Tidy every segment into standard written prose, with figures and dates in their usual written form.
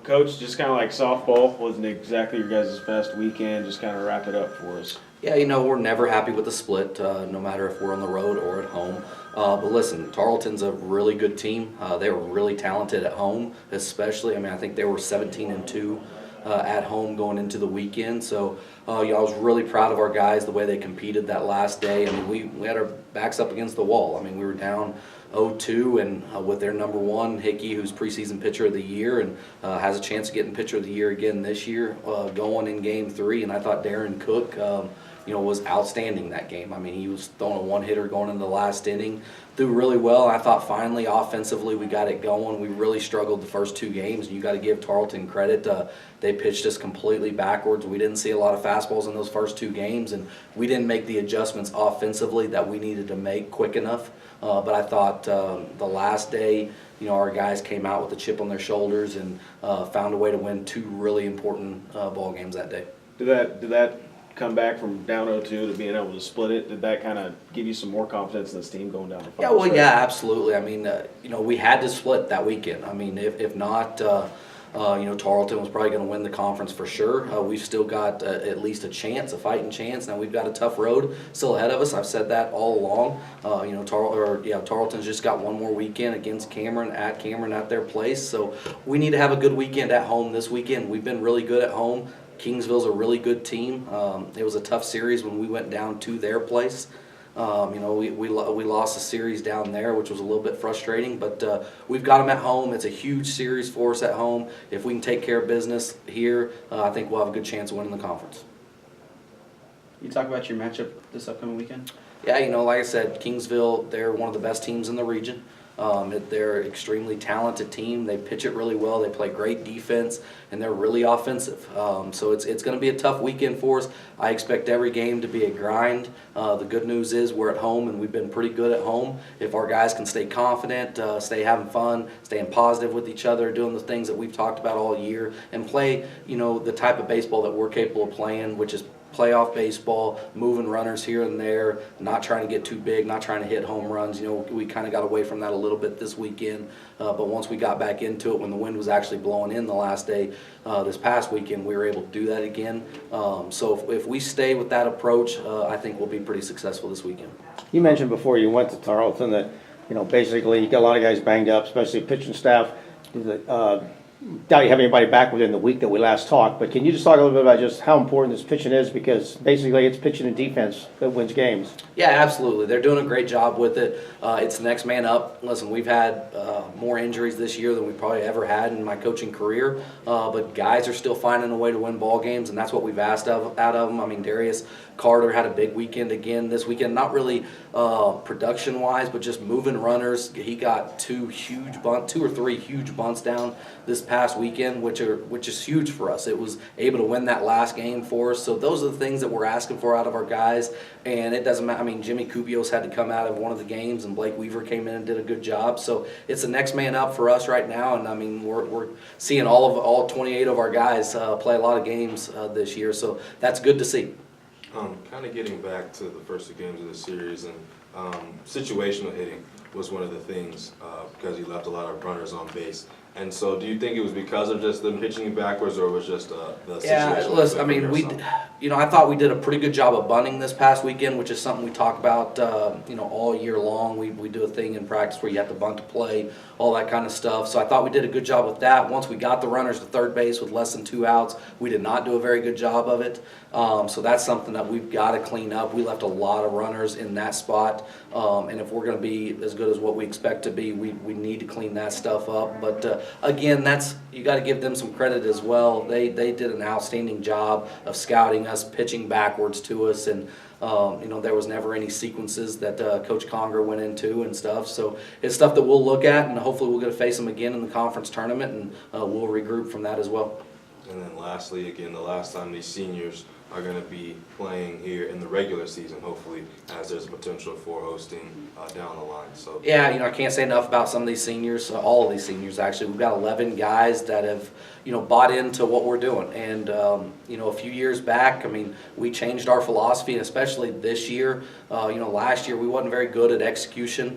Coach, just kind of like softball, wasn't exactly your guys' best weekend. Just kind of wrap it up for us. Yeah, we're never happy with the split, no matter if we're on the road or at home. But listen, Tarleton's a really good team. They were really talented at home, especially. I think they were 17-2 at home going into the weekend. So, I was really proud of our guys, the way they competed that last day. We had our backs up against the wall. We were down 0-2, and with their number one, Hickey, who's preseason pitcher of the year and has a chance of getting pitcher of the year again this year, going in game 3. And I thought Darren Cook, was outstanding that game. He was throwing a one-hitter going into the last inning, threw really well. I thought finally offensively we got it going. We really struggled the first 2 games, and you got to give Tarleton credit. They pitched us completely backwards. We didn't see a lot of fastballs in those first 2 games, and we didn't make the adjustments offensively that we needed to make quick enough. But I thought the last day, our guys came out with a chip on their shoulders and found a way to win 2 really important ball games that day. Did that come back from down 0-2 to being able to split it? Did that kind of give you some more confidence in this team going down the final? Yeah, well, yeah, absolutely. We had to split that weekend. If not, Tarleton was probably going to win the conference for sure. We've still got at least a chance, a fighting chance. Now we've got a tough road still ahead of us. I've said that all along. Tarleton's just got one more weekend against Cameron at their place. So we need to have a good weekend at home this weekend. We've been really good at home. Kingsville's a really good team. It was a tough series when we went down to their place. We lost a series down there, which was a little bit frustrating, but we've got them at home. It's a huge series for us at home. If we can take care of business here, I think we'll have a good chance of winning the conference. You talk about your matchup this upcoming weekend? Yeah, like I said, Kingsville, they're one of the best teams in the region. They're an extremely talented team. They pitch it really well. They play great defense, and they're really offensive. So it's going to be a tough weekend for us. I expect every game to be a grind. The good news is we're at home, and we've been pretty good at home. If our guys can stay confident, stay having fun, staying positive with each other, doing the things that we've talked about all year, and play, the type of baseball that we're capable of playing, which is playoff baseball, moving runners here and there, not trying to get too big, not trying to hit home runs. We kind of got away from that a little bit this weekend, but once we got back into it, when the wind was actually blowing in the last day this past weekend, we were able to do that again. So if we stay with that approach, I think we'll be pretty successful this weekend. You mentioned before you went to Tarleton that, basically you got a lot of guys banged up, especially pitching staff. Doubt you have anybody back within the week that we last talked, but can you just talk a little bit about just how important this pitching is, because basically it's pitching and defense that wins games? Yeah, absolutely. They're doing a great job with it. It's the next man up. Listen, we've had more injuries this year than we probably ever had in my coaching career, but guys are still finding a way to win ball games, and that's what we've asked out of them. Darius Carter had a big weekend again this weekend, not really production-wise, but just moving runners. He got 2 or 3 huge bunts down this past weekend, which is huge for us. It was able to win that last game for us. So those are the things that we're asking for out of our guys, and it doesn't matter. Jimmy Cubios had to come out of one of the games, and Blake Weaver came in and did a good job. So it's the next man up for us right now, and we're seeing all 28 of our guys play a lot of games this year. So that's good to see. Kind of getting back to the first 2 games of the series, and situational hitting was one of the things because he left a lot of runners on base. And so, do you think it was because of just them pitching backwards, or it was just the situation? Yeah, listen, I thought we did a pretty good job of bunting this past weekend, which is something we talk about, all year long. We do a thing in practice where you have to bunt to play, all that kind of stuff. So I thought we did a good job with that. Once we got the runners to third base with less than 2 outs, we did not do a very good job of it. So that's something that we've got to clean up. We left a lot of runners in that spot, and if we're going to be as good as what we expect to be, we need to clean that stuff up. But again, you got to give them some credit as well. They did an outstanding job of scouting us, pitching backwards to us, and there was never any sequences that Coach Conger went into and stuff. So it's stuff that we'll look at, and hopefully we'll get to face them again in the conference tournament, and we'll regroup from that as well. And then lastly, again, the last time these seniors are going to be playing here in the regular season, hopefully, as there's potential for hosting down the line. So yeah, I can't say enough about some of these seniors, all of these seniors actually. We've got 11 guys that have, bought into what we're doing. And, a few years back, we changed our philosophy, and especially this year. Last year we wasn't very good at execution.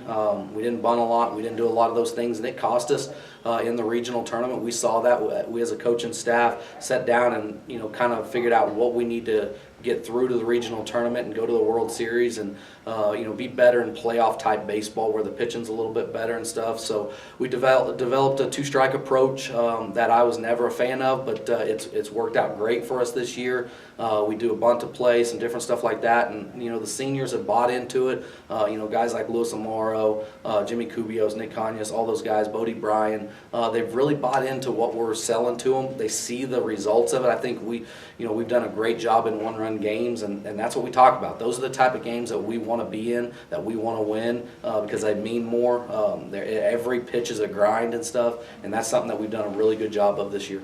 We didn't bunt a lot. We didn't do a lot of those things, and it cost us. in the regional tournament. We saw that. We as a coaching staff sat down and, you know, kind of figured out what we need to get through to the regional tournament and go to the World Series and, you know, be better in playoff type baseball where the pitching's a little bit better and stuff. So we developed a two-strike approach that I was never a fan of, but it's worked out great for us this year. We do a bunt to play, some different stuff like that, and, you know, the seniors have bought into it. You know, guys like Luis Amaro, Jimmy Cubios, Nick Conyas, all those guys, Bodie Bryan, they've really bought into what we're selling to them. They see the results of it. I think we've done a great job in one-run games, and that's what we talk about. Those are the type of games that we want to be in, that we want to win, because they mean more. Every pitch is a grind and stuff, and that's something that we've done a really good job of this year.